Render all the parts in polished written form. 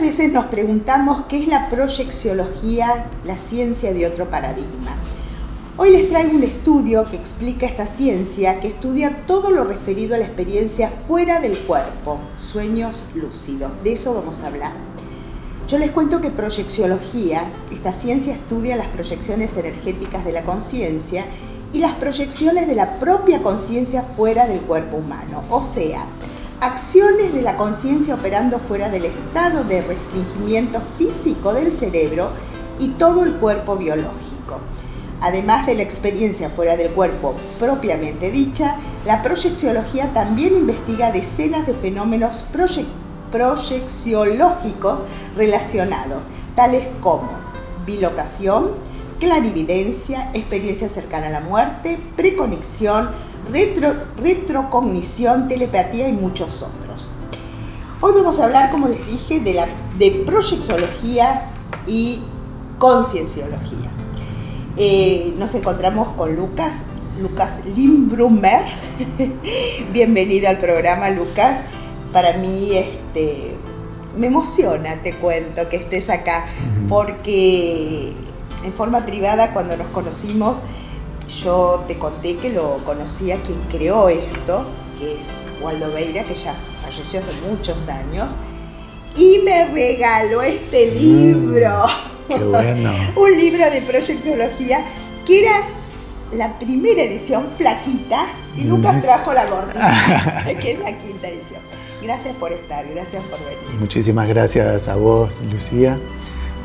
veces nos preguntamos qué es la proyecciología, la ciencia de otro paradigma. Hoy les traigo un estudio que explica esta ciencia, que estudia todo lo referido a la experiencia fuera del cuerpo, sueños lúcidos. De eso vamos a hablar. Yo les cuento que proyecciología, esta ciencia estudia las proyecciones energéticas de la conciencia y las proyecciones de la propia conciencia fuera del cuerpo humano, o sea, acciones de la conciencia operando fuera del estado de restringimiento físico del cerebro y todo el cuerpo biológico. Además de la experiencia fuera del cuerpo propiamente dicha, la proyecciología también investiga decenas de fenómenos proyecciológicos relacionados, tales como bilocación, clarividencia, experiencia cercana a la muerte, preconexión, retrocognición, telepatía y muchos otros. Hoy vamos a hablar, como les dije, de proyecciología y concienciología. Nos encontramos con Lucas Lindbrummer. Bienvenido al programa, Lucas. Para mí me emociona, te cuento, que estés acá, porque en forma privada, cuando nos conocimos, yo te conté que lo conocía quien creó esto, que es Waldo Beira, que ya falleció hace muchos años, y me regaló este libro. ¡Qué bueno! Un libro de proyecciología, que era la primera edición flaquita, y Lucas trajo la gordita, que es la quinta edición. Gracias por estar, gracias por venir. Muchísimas gracias a vos, Lucía,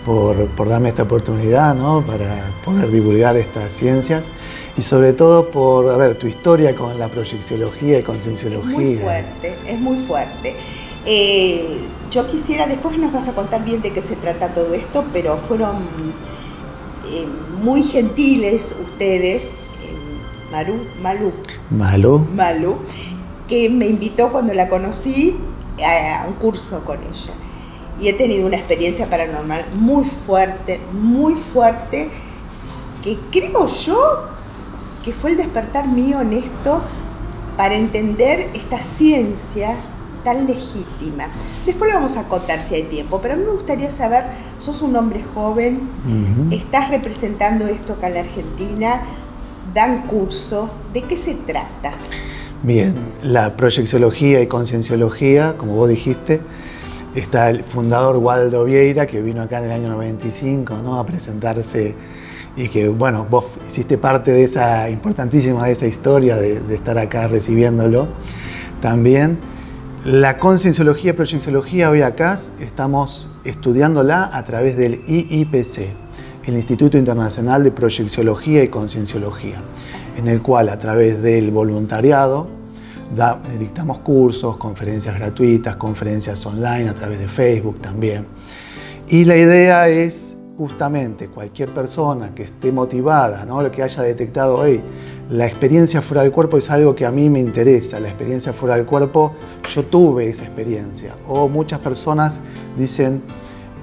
por darme esta oportunidad, ¿no?, para poder divulgar estas ciencias y sobre todo por tu historia con la proyecciología y concienciología. Es muy fuerte. Yo quisiera, después nos vas a contar bien de qué se trata todo esto, pero fueron muy gentiles ustedes, Malu, que me invitó cuando la conocí a un curso con ella. Y he tenido una experiencia paranormal muy fuerte, que creo yo que fue el despertar mío en esto para entender esta ciencia tan legítima. Después le vamos a contar si hay tiempo, pero a mí me gustaría saber, sos un hombre joven, estás representando esto acá en la Argentina, dan cursos, ¿de qué se trata? Bien, la proyecciología y concienciología, como vos dijiste, está el fundador Waldo Vieira, que vino acá en el año 95, ¿no?, a presentarse, y que, bueno, vos hiciste parte de esa importantísima de esa historia de estar acá recibiéndolo también. La concienciología y proyecciología hoy acá estamos estudiándola a través del IIPC, el Instituto Internacional de Proyecciología y Concienciología, en el cual a través del voluntariado dictamos cursos, conferencias gratuitas, conferencias online a través de Facebook también. Y la idea es justamente cualquier persona que esté motivada, ¿no?, lo que haya detectado hoy, la experiencia fuera del cuerpo es algo que a mí me interesa, la experiencia fuera del cuerpo, yo tuve esa experiencia. O muchas personas dicen,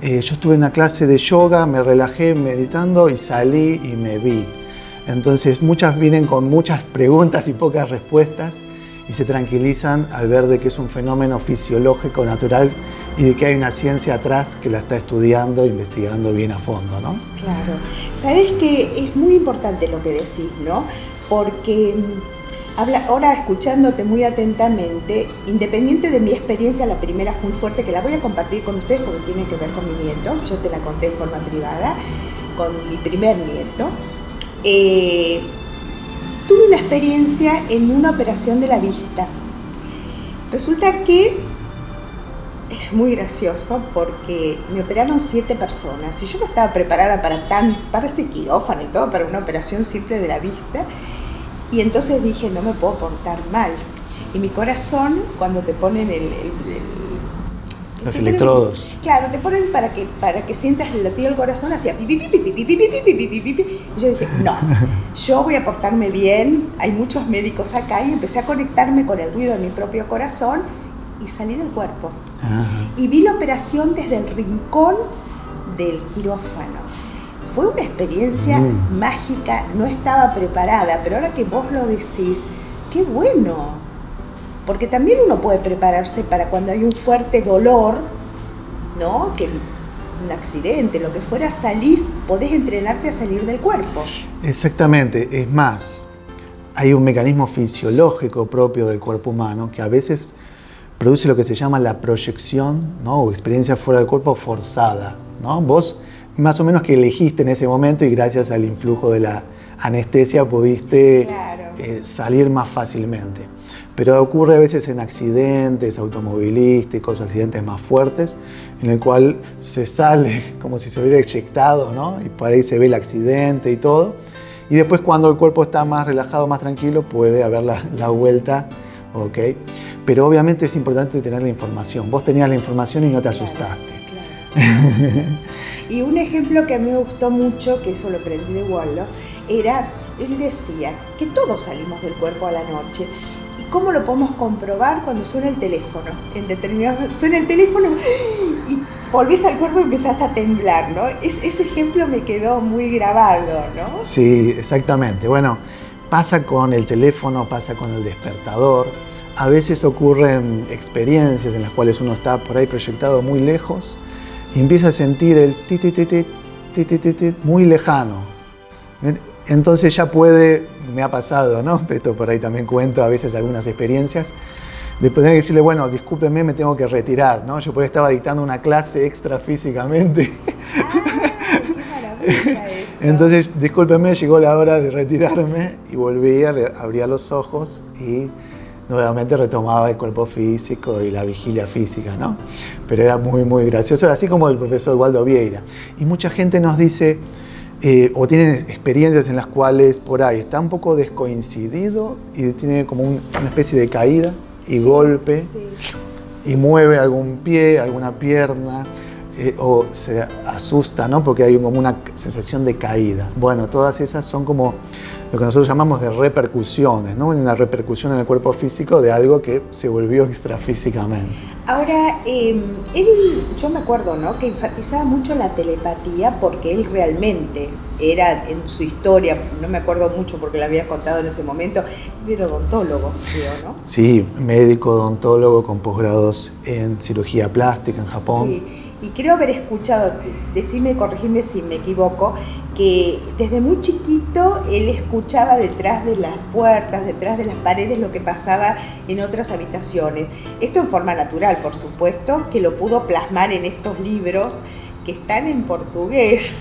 yo estuve en una clase de yoga, me relajé meditando y salí y me vi. Entonces muchas vienen con muchas preguntas y pocas respuestas y se tranquilizan al ver de que es un fenómeno fisiológico, natural, y de que hay una ciencia atrás que la está estudiando, investigando bien a fondo, ¿no? Claro. Sabes que es muy importante lo que decís, ¿no? Porque ahora escuchándote muy atentamente, independiente de mi experiencia, la primera es muy fuerte, que la voy a compartir con ustedes porque tiene que ver con mi nieto. Yo te la conté en forma privada, con mi primer nieto. Tuve una experiencia en una operación de la vista. Resulta que es muy gracioso porque me operaron 7 personas y yo no estaba preparada para ese quirófano y todo, para una operación simple de la vista. Y entonces dije, no me puedo portar mal. Y mi corazón, cuando te ponen los electrodos. Claro, te ponen para que sientas el latido del corazón, hacía pipi, pipi, pipi, pipi, pipi, pipi, pipi. Y yo dije, no, yo voy a portarme bien, hay muchos médicos acá, y empecé a conectarme con el ruido de mi propio corazón y salí del cuerpo. Ajá. Y vi la operación desde el rincón del quirófano. Fue una experiencia mágica, no estaba preparada, pero ahora que vos lo decís, qué bueno. Porque también uno puede prepararse para cuando hay un fuerte dolor, ¿no? Que un accidente, lo que fuera, salís, podés entrenarte a salir del cuerpo. Exactamente, es más, hay un mecanismo fisiológico propio del cuerpo humano que a veces produce lo que se llama la proyección, ¿no? O experiencia fuera del cuerpo forzada, ¿no? Vos más o menos que elegiste en ese momento y gracias al influjo de la anestesia pudiste salir más fácilmente. Pero ocurre a veces en accidentes automovilísticos, accidentes más fuertes, en el cual se sale como si se hubiera eyectado, ¿no? Y por ahí se ve el accidente y todo. Y después cuando el cuerpo está más relajado, más tranquilo, puede haber la vuelta, ¿ok? Pero obviamente es importante tener la información. Vos tenías la información y no te asustaste. Claro. Y un ejemplo que a mí me gustó mucho, que eso lo aprendí de Waldo, era, él decía que todos salimos del cuerpo a la noche. ¿Y cómo lo podemos comprobar? Cuando suena el teléfono. En determinado suena el teléfono y volvés al cuerpo y empezás a temblar, ¿no? Ese ejemplo me quedó muy grabado, ¿no? Sí, exactamente. Bueno, pasa con el teléfono, pasa con el despertador. A veces ocurren experiencias en las cuales uno está por ahí proyectado muy lejos y empieza a sentir el ti muy lejano. Entonces ya puede, me ha pasado, ¿no? Esto por ahí también cuento a veces algunas experiencias, de tener que decirle, bueno, discúlpeme, me tengo que retirar, ¿no? Yo por ahí estaba dictando una clase extra físicamente. ¡Qué maravilla esto! Entonces, discúlpeme, llegó la hora de retirarme y volvía, abría los ojos y nuevamente retomaba el cuerpo físico y la vigilia física, ¿no? Pero era muy, muy gracioso, así como el profesor Waldo Vieira. Y mucha gente nos dice, o tienen experiencias en las cuales por ahí está un poco descoincidido y tiene como una especie de caída y golpe y mueve algún pie, alguna pierna, o se asusta, ¿no? Porque hay como una sensación de caída. Bueno, todas esas son como lo que nosotros llamamos de repercusiones, ¿no? Una repercusión en el cuerpo físico de algo que se volvió extrafísicamente. Ahora, yo me acuerdo, ¿no? Que enfatizaba mucho la telepatía porque él realmente era, en su historia, no me acuerdo mucho porque la había contado en ese momento, era odontólogo, creo, ¿no? Sí, médico odontólogo con posgrados en cirugía plástica en Japón. Sí, y creo haber escuchado, corregime si me equivoco, que desde muy chiquito él escuchaba detrás de las puertas, detrás de las paredes lo que pasaba en otras habitaciones. Esto en forma natural, por supuesto, que lo pudo plasmar en estos libros que están en portugués,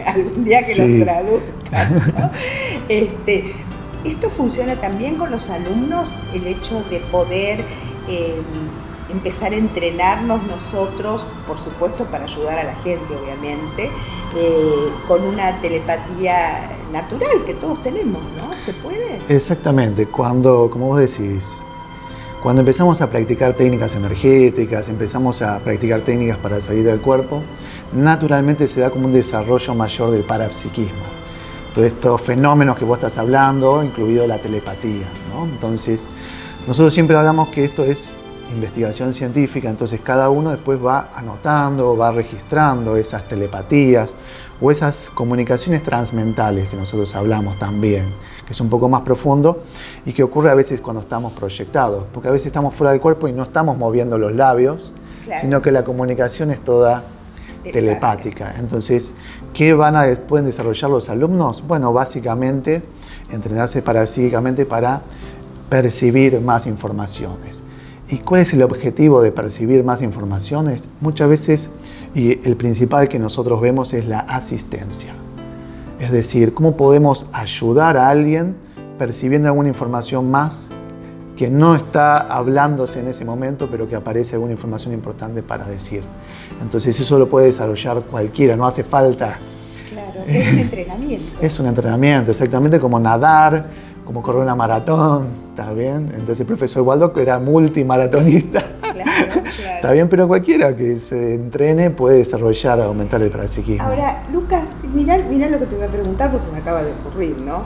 algún día que los traduzcan, ¿no? Esto funciona también con los alumnos, el hecho de poder empezar a entrenarnos nosotros, por supuesto para ayudar a la gente obviamente, con una telepatía natural que todos tenemos, ¿no? ¿Se puede? Exactamente, como vos decís, cuando empezamos a practicar técnicas energéticas, empezamos a practicar técnicas para salir del cuerpo, naturalmente se da como un desarrollo mayor del parapsiquismo. Todos estos fenómenos que vos estás hablando, incluido la telepatía, ¿no? Entonces, nosotros siempre hablamos que esto es investigación científica, entonces cada uno después va anotando, va registrando esas telepatías o esas comunicaciones transmentales que nosotros hablamos también, que es un poco más profundo y que ocurre a veces cuando estamos proyectados, porque a veces estamos fuera del cuerpo y no estamos moviendo los labios, sino que la comunicación es toda telepática. Entonces, ¿qué pueden desarrollar los alumnos? Bueno, básicamente entrenarse parapsíquicamente para percibir más informaciones. ¿Y cuál es el objetivo de percibir más informaciones? Muchas veces, y el principal que nosotros vemos es la asistencia. Es decir, cómo podemos ayudar a alguien percibiendo alguna información más que no está hablándose en ese momento, pero que aparece alguna información importante para decir. Entonces eso lo puede desarrollar cualquiera, no hace falta. Claro, es un entrenamiento. Es un entrenamiento, exactamente como nadar, como correr una maratón, ¿está bien? Entonces el profesor Waldo era multimaratonista. Claro. Está bien, pero cualquiera que se entrene puede desarrollar, aumentar el parapsiquismo. Ahora, Lucas, mirá lo que te voy a preguntar, porque se me acaba de ocurrir, ¿no?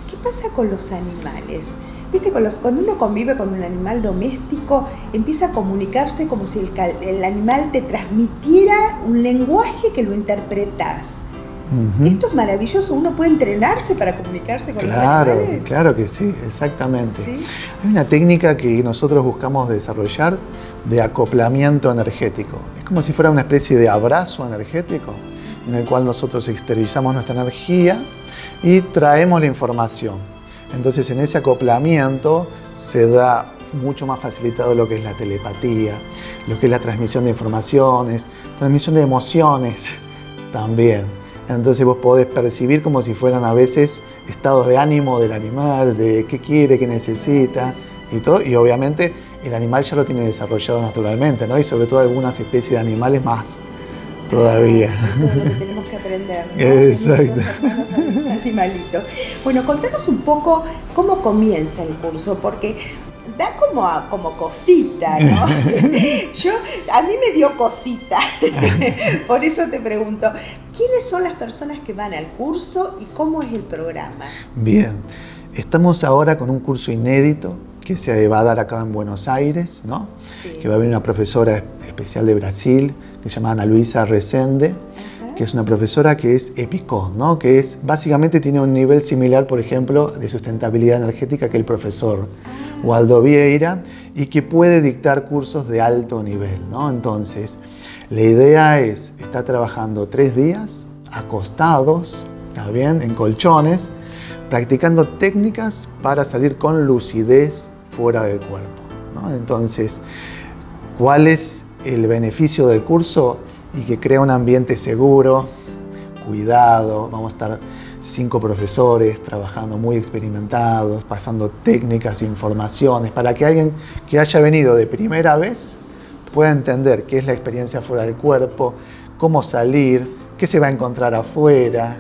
¿Qué pasa con los animales? ¿Viste? Cuando uno convive con un animal doméstico, empieza a comunicarse como si el animal te transmitiera un lenguaje que lo interpretás. Esto es maravilloso, uno puede entrenarse para comunicarse con los animales. Claro que sí, exactamente. ¿Sí? Hay una técnica que nosotros buscamos desarrollar de acoplamiento energético. Es como si fuera una especie de abrazo energético en el cual nosotros exteriorizamos nuestra energía y traemos la información. Entonces en ese acoplamiento se da mucho más facilitado lo que es la telepatía, lo que es la transmisión de informaciones, transmisión de emociones también. Entonces vos podés percibir como si fueran a veces estados de ánimo del animal, de qué quiere, qué necesita y todo. Y obviamente el animal ya lo tiene desarrollado naturalmente, ¿no? Y sobre todo algunas especies de animales más todavía. Eso es lo que tenemos que aprender, ¿no? Exacto. Hermanos animalitos. Bueno, contanos un poco cómo comienza el curso, porque da como cosita, ¿no? A mí me dio cosita, por eso te pregunto, ¿quiénes son las personas que van al curso y cómo es el programa? Bien, estamos ahora con un curso inédito que se va a dar acá en Buenos Aires, ¿no? Sí. Que va a venir una profesora especial de Brasil, que se llama Ana Luisa Resende, que es una profesora que es EPICO, ¿no? Que es, básicamente tiene un nivel similar, por ejemplo, de sustentabilidad energética que el profesor Waldo Vieira, y que puede dictar cursos de alto nivel, ¿no? Entonces, la idea es estar trabajando 3 días, acostados, ¿está bien?, en colchones, practicando técnicas para salir con lucidez fuera del cuerpo, ¿no? Entonces, ¿cuál es el beneficio del curso? Y que crea un ambiente seguro, cuidado. Vamos a estar 5 profesores trabajando muy experimentados, pasando técnicas, informaciones, para que alguien que haya venido de primera vez pueda entender qué es la experiencia fuera del cuerpo, cómo salir, qué se va a encontrar afuera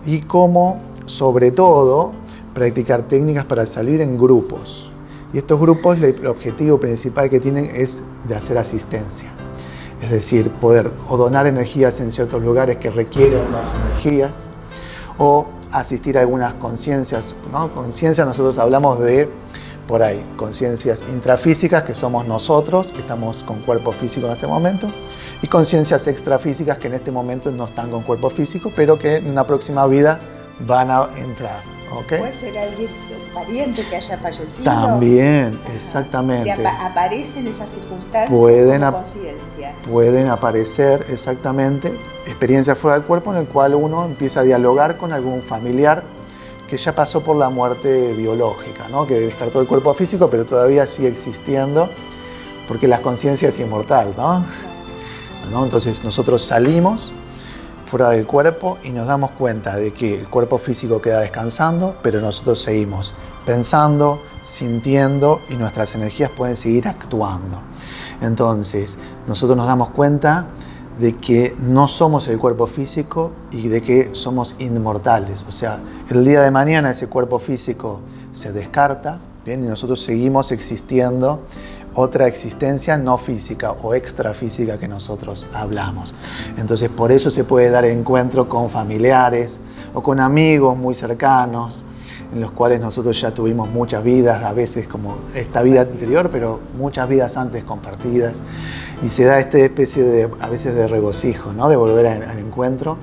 y cómo, sobre todo, practicar técnicas para salir en grupos. Y estos grupos, el objetivo principal que tienen es de hacer asistencia. Es decir, poder o donar energías en ciertos lugares que requieren más energías, o asistir a algunas conciencias, ¿no? Conciencia, nosotros hablamos de, por ahí, conciencias intrafísicas, que somos nosotros, que estamos con cuerpo físico en este momento, y conciencias extrafísicas, que en este momento no están con cuerpo físico, pero que en una próxima vida van a entrar. ¿Okay? ¿Puede ser alguien, un pariente que haya fallecido? También, exactamente. Si aparecen esas circunstancias como conciencia. Pueden aparecer, exactamente, experiencias fuera del cuerpo en el cual uno empieza a dialogar con algún familiar que ya pasó por la muerte biológica, ¿no? Que descartó el cuerpo físico, pero todavía sigue existiendo, porque la conciencia es inmortal, ¿no? Entonces nosotros salimos fuera del cuerpo y nos damos cuenta de que el cuerpo físico queda descansando, pero nosotros seguimos pensando, sintiendo y nuestras energías pueden seguir actuando. Entonces, nosotros nos damos cuenta de que no somos el cuerpo físico y de que somos inmortales. O sea, el día de mañana ese cuerpo físico se descarta, ¿bien? Y nosotros seguimos existiendo otra existencia no física o extrafísica que nosotros hablamos. Entonces, por eso se puede dar encuentro con familiares o con amigos muy cercanos, en los cuales nosotros ya tuvimos muchas vidas, a veces como esta vida anterior, pero muchas vidas antes compartidas. Y se da esta especie de, a veces, de regocijo, ¿no? De volver al encuentro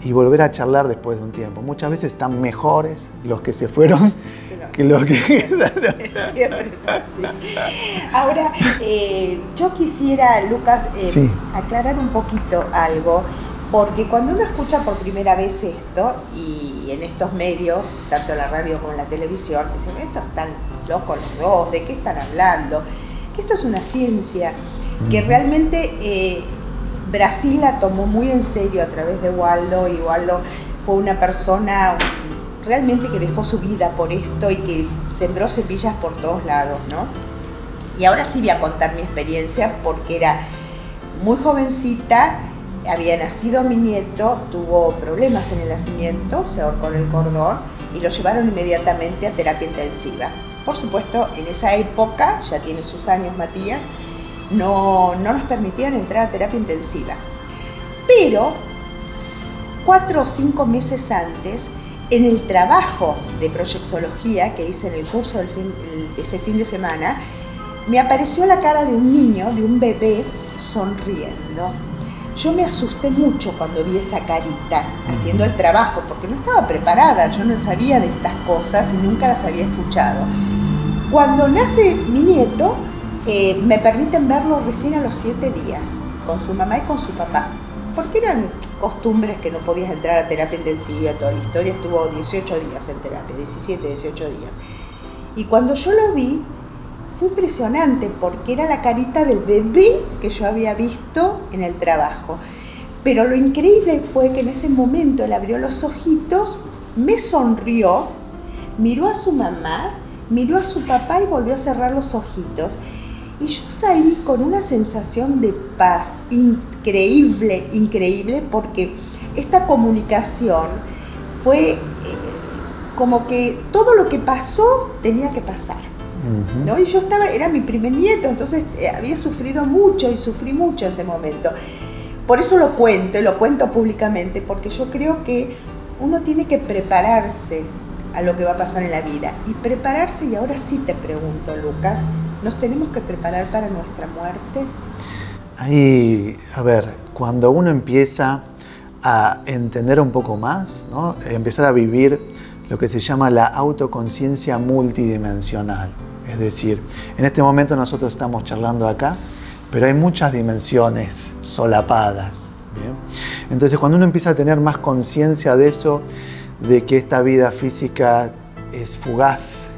y volver a charlar después de un tiempo. Muchas veces están mejores los que se fueron que los que quedaron. Siempre es así. Ahora, yo quisiera, Lucas, sí, aclarar un poquito algo, porque cuando uno escucha por primera vez esto, y en estos medios, tanto en la radio como en la televisión, dicen, estos están locos los dos, ¿de qué están hablando? Que esto es una ciencia que realmente Brasil la tomó muy en serio a través de Waldo, y Waldo fue una persona realmente que dejó su vida por esto y que sembró semillas por todos lados, ¿no? Y ahora sí voy a contar mi experiencia, porque era muy jovencita, había nacido mi nieto, tuvo problemas en el nacimiento, se ahorcó en el cordón y lo llevaron inmediatamente a terapia intensiva. Por supuesto, en esa época, ya tiene sus años Matías, no nos permitían entrar a terapia intensiva. Pero 4 o 5 meses antes, en el trabajo de proyectología que hice en el curso ese fin de semana, me apareció la cara de un niño, de un bebé, sonriendo. Yo me asusté mucho cuando vi esa carita haciendo el trabajo, porque no estaba preparada, yo no sabía de estas cosas y nunca las había escuchado. Cuando nace mi nieto, me permiten verlo recién a los 7 días. con su mamá y con su papá, porque eran costumbres que no podías entrar a terapia intensiva, toda la historia. Estuvo 18 días en terapia, 17, 18 días. Y cuando yo lo vi, fue impresionante, porque era la carita del bebé que yo había visto en el trabajo. Pero lo increíble fue que en ese momento él abrió los ojitos, me sonrió, miró a su mamá, miró a su papá y volvió a cerrar los ojitos. Y yo salí con una sensación de paz increíble, increíble, porque esta comunicación fue como que todo lo que pasó tenía que pasar, ¿no? Y yo era mi primer nieto, entonces había sufrido mucho y sufrí mucho en ese momento. Por eso lo cuento, y lo cuento públicamente, porque yo creo que uno tiene que prepararse a lo que va a pasar en la vida. Y prepararse, y ahora sí te pregunto, Lucas, ¿nos tenemos que preparar para nuestra muerte? Ahí, a ver, cuando uno empieza a entender un poco más, ¿no? Empezar a vivir lo que se llama la autoconciencia multidimensional. Es decir, en este momento nosotros estamos charlando acá, pero hay muchas dimensiones solapadas, ¿bien? Entonces, cuando uno empieza a tener más conciencia de eso, de que esta vida física es fugaz,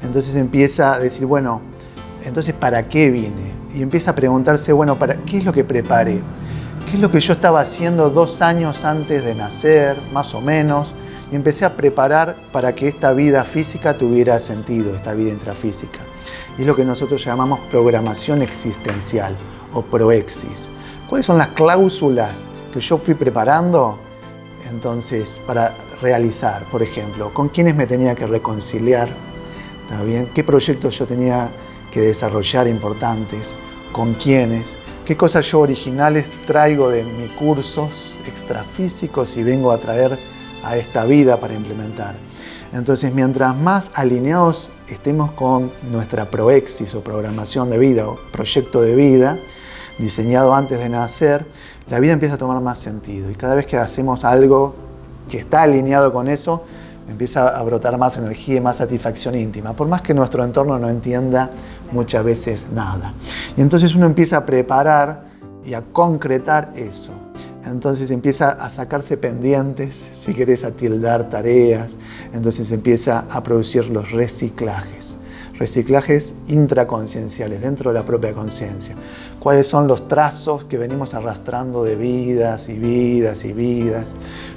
entonces empieza a decir, bueno, entonces ¿para qué vine? Y empieza a preguntarse, bueno, ¿qué es lo que preparé? ¿Qué es lo que yo estaba haciendo 2 años antes de nacer, más o menos? Y empecé a preparar para que esta vida física tuviera sentido, esta vida intrafísica. Y es lo que nosotros llamamos programación existencial o proexis. ¿Cuáles son las cláusulas que yo fui preparando? Entonces, para realizar, por ejemplo, ¿con quiénes me tenía que reconciliar? ¿Está bien? ¿Qué proyectos yo tenía que desarrollar importantes? ¿Con quiénes? ¿Qué cosas yo originales traigo de mis cursos extrafísicos y vengo a traer a esta vida para implementar? Entonces, mientras más alineados estemos con nuestra proexis o programación de vida o proyecto de vida diseñado antes de nacer, la vida empieza a tomar más sentido. Y cada vez que hacemos algo que está alineado con eso, empieza a brotar más energía y más satisfacción íntima, por más que nuestro entorno no entienda muchas veces nada. Y entonces uno empieza a preparar y a concretar eso. Entonces empieza a sacarse pendientes, si querés, a tildar tareas. Entonces empieza a producir los reciclajes intraconscienciales, dentro de la propia conciencia. ¿Cuáles son los trazos que venimos arrastrando de vidas y vidas y vidas?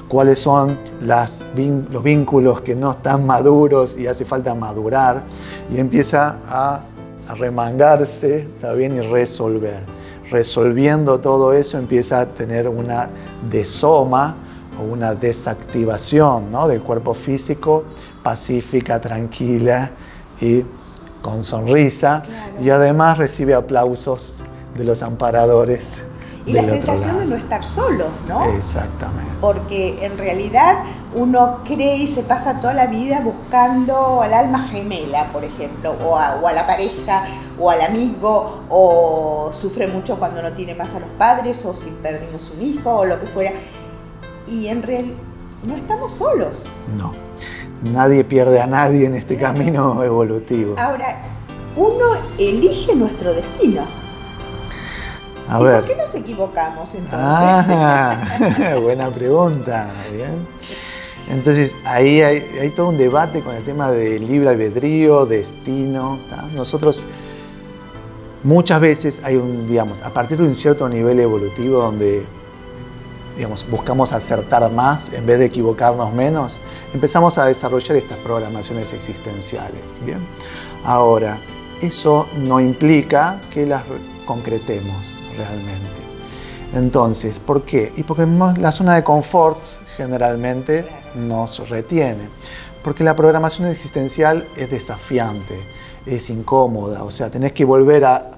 ¿Cuáles son los vínculos que no están maduros y hace falta madurar? Y empieza a remangarse, ¿está bien? Y resolver. Resolviendo todo eso empieza a tener una desoma o una desactivación, ¿no? Del cuerpo físico, pacífica, tranquila y con sonrisa. Claro. Y además recibe aplausos de los amparadores. Y la sensación de no estar solo, ¿no? Exactamente. Porque en realidad uno cree y se pasa toda la vida buscando al alma gemela, por ejemplo, o a la pareja, o al amigo, o sufre mucho cuando no tiene más a los padres, o si perdimos un hijo, o lo que fuera. Y en realidad no estamos solos. No, nadie pierde a nadie en este camino evolutivo. Ahora, uno elige nuestro destino. ¿Y por qué nos equivocamos entonces? Buena pregunta. Bien. Entonces, ahí hay todo un debate con el tema de libre albedrío, destino. ¿tá? Nosotros, muchas veces hay a partir de un cierto nivel evolutivo donde, buscamos acertar más en vez de equivocarnos menos, empezamos a desarrollar estas programaciones existenciales. Bien. Ahora, eso no implica que las concretemos realmente. Entonces, ¿por qué? Y porque la zona de confort generalmente nos retiene. Porque la programación existencial es desafiante, es incómoda. O sea, tenés que volver a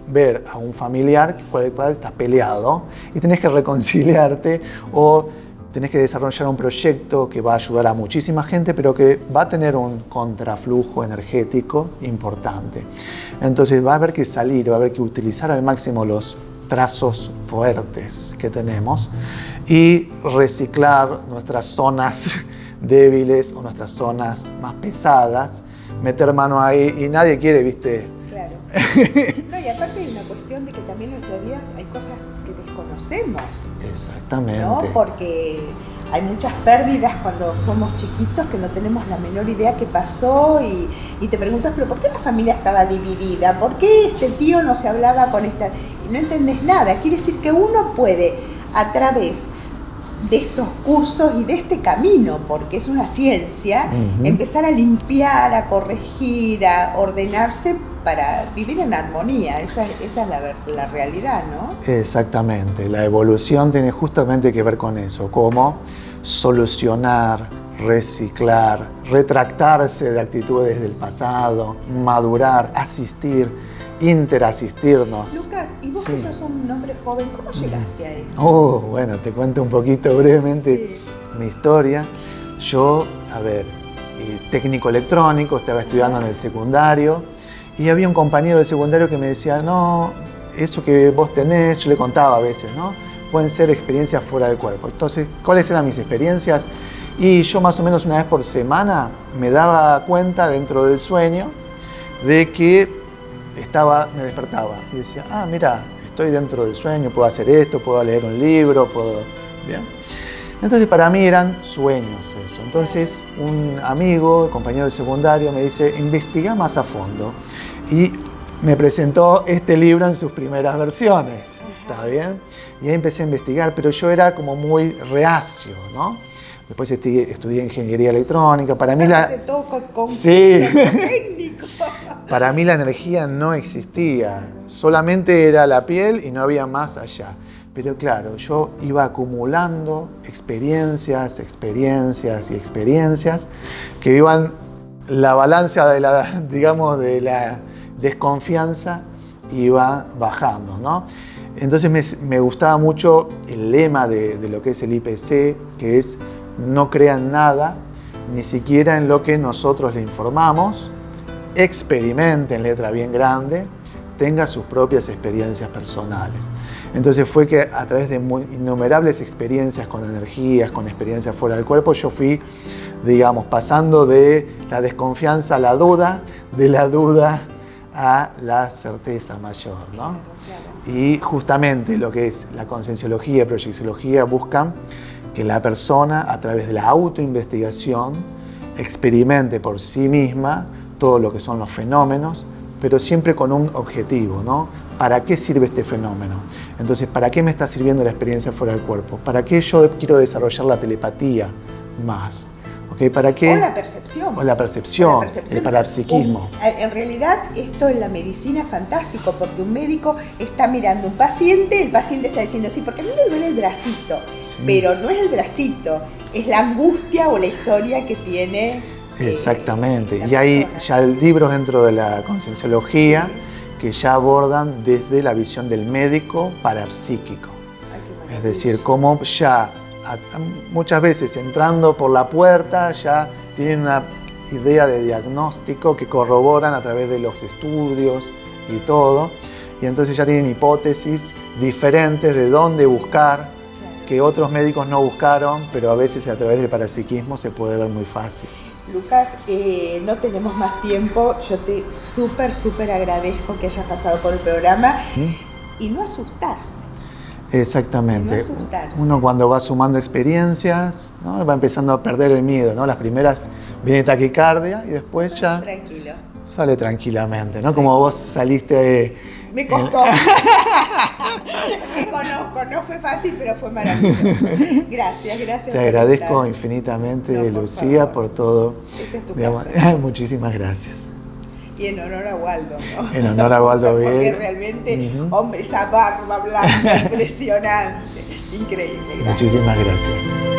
ver a un familiar con el cual estás peleado y tenés que reconciliarte, o tenés que desarrollar un proyecto que va a ayudar a muchísima gente, pero que va a tener un contraflujo energético importante. Entonces va a haber que salir, va a haber que utilizar al máximo los trazos fuertes que tenemos y reciclar nuestras zonas débiles o nuestras zonas más pesadas, meter mano ahí, y nadie quiere, No, y aparte hay una cuestión de que también en nuestra vida hay cosas que desconocemos. Exactamente. ¿No? Porque hay muchas pérdidas cuando somos chiquitos que no tenemos la menor idea qué pasó y te preguntas, pero ¿por qué la familia estaba dividida? ¿Por qué este tío no se hablaba con esta? Y no entendés nada. Quiere decir que uno puede, a través de estos cursos y de este camino, porque es una ciencia, empezar a limpiar, a corregir, a ordenarse para vivir en armonía. Esa es la realidad, ¿no? Exactamente. La evolución tiene justamente que ver con eso, cómo solucionar, reciclar, retractarse de actitudes del pasado, madurar, asistir, interasistirnos. Lucas, y vos que sos un hombre joven, ¿cómo llegaste a esto? Bueno, te cuento un poquito brevemente mi historia. Yo, técnico electrónico, estaba estudiando en el secundario y había un compañero del secundario que me decía, no, eso que vos tenés, yo le contaba a veces, ¿no? Pueden ser experiencias fuera del cuerpo. Entonces, ¿cuáles eran mis experiencias? Y yo más o menos una vez por semana me daba cuenta dentro del sueño de que me despertaba y decía, mira, estoy dentro del sueño, puedo hacer esto, puedo leer un libro, ¿bien? Entonces para mí eran sueños eso. Entonces un amigo, compañero del secundario, me dice, investiga más a fondo. Y me presentó este libro en sus primeras versiones, ¿está bien? Y ahí empecé a investigar, pero yo era como muy reacio, ¿no? Después estudié ingeniería electrónica. Para mí sí. Técnico. Para mí la energía no existía, solamente era la piel y no había más allá. Pero claro, yo iba acumulando experiencias que iban, la balanza de la desconfianza iba bajando, ¿no? Entonces me gustaba mucho el lema de lo que es el IPC, que es no crean nada, ni siquiera en lo que nosotros le informamos, experimente en letra bien grande, tenga sus propias experiencias personales. Entonces fue que a través de innumerables experiencias con energías, con experiencias fuera del cuerpo, yo fui, pasando de la desconfianza a la duda, de la duda a la certeza mayor, ¿no? Y justamente lo que es la concienciología y proyecciología buscan que la persona, a través de la autoinvestigación, experimente por sí misma todo lo que son los fenómenos, pero siempre con un objetivo, ¿no? ¿Para qué sirve este fenómeno? Entonces, ¿para qué me está sirviendo la experiencia fuera del cuerpo? ¿Para qué yo quiero desarrollar la telepatía más? ¿Okay? ¿Para qué? O la percepción. O la percepción, el parapsiquismo. En realidad, esto en la medicina es fantástico, porque un médico está mirando a un paciente, el paciente está diciendo, sí, porque a mí me duele el bracito, sí. Pero no es el bracito, es la angustia o la historia que tiene. Exactamente. Y hay ya libros dentro de la concienciología que ya abordan desde la visión del médico parapsíquico. Es decir, cómo ya muchas veces entrando por la puerta ya tienen una idea de diagnóstico que corroboran a través de los estudios y todo, y entonces ya tienen hipótesis diferentes de dónde buscar, que otros médicos no buscaron, pero a veces a través del parapsiquismo se puede ver muy fácil. Lucas, no tenemos más tiempo, yo te súper agradezco que hayas pasado por el programa y no asustarse. Exactamente. No asustarse. Uno cuando va sumando experiencias, ¿no? Va empezando a perder el miedo, ¿no? Las primeras viene taquicardia y después ya sale tranquilamente, ¿no? Como vos saliste... Me costó. Me conozco, no fue fácil, pero fue maravilloso. Gracias. Te agradezco infinitamente, Lucía, por todo. Esta es tu casa. Muchísimas gracias. Y en honor a Waldo, ¿no? En honor a Waldo Bieyra. Porque realmente, hombre, esa barba blanca impresionante. Increíble, gracias. Muchísimas gracias.